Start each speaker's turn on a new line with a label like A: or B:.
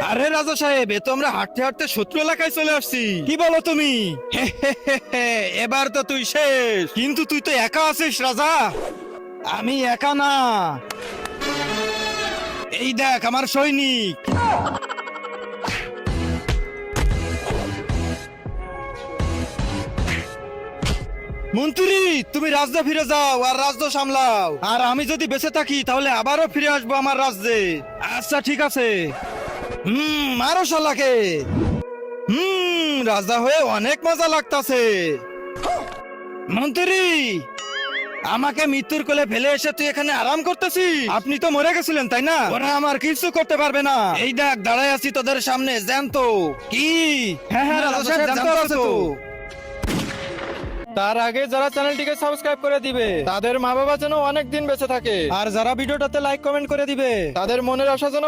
A: আরে রাজা সাহেব, এ তো আমরা হাঁটতে হাঁটতে শত্রু এলাকায় চলে আসছি। কি বলো তুমি? এবার তো তুই শেষ। কিন্তু তুই তো একা আছিস রাজা। আমি একা না, এই দেখ আমার সৈনিক। মন্ত্রী, তুমি রাজ্যে ফিরে যাও আর রাজ্য সামলাও। আর আমি যদি বেঁচে থাকি তাহলে আবারও ফিরে আসবো আমার রাজ্যে। আচ্ছা ঠিক আছে। মারো শালাকে। রাজা হয়ে অনেক মজা লাগতাছে। মন্ত্রী, আমাকে মৃত্যুর কোলে ফেলে এসে তুই এখানে আরাম করতেছিস? আপনি তো মরে গেছিলেন তাই না? ওরা আমার কিছু করতে পারবে না। এই দেখ দাঁড়ায় আছি তোদের সামনে, জ্যান্ত। কি? হ্যাঁ হ্যাঁ রাজা সাহেব, জ্যান্ত আছে তো।
B: তার আগে যারা চ্যানেলটিকে সাবস্ক্রাইব করে দিবে তাদের মা বাবা যেন অনেক দিন বেঁচে থাকে,
A: আর যারা ভিডিওটাতে লাইক কমেন্ট করে দিবে
B: তাদের মনের আশা যেন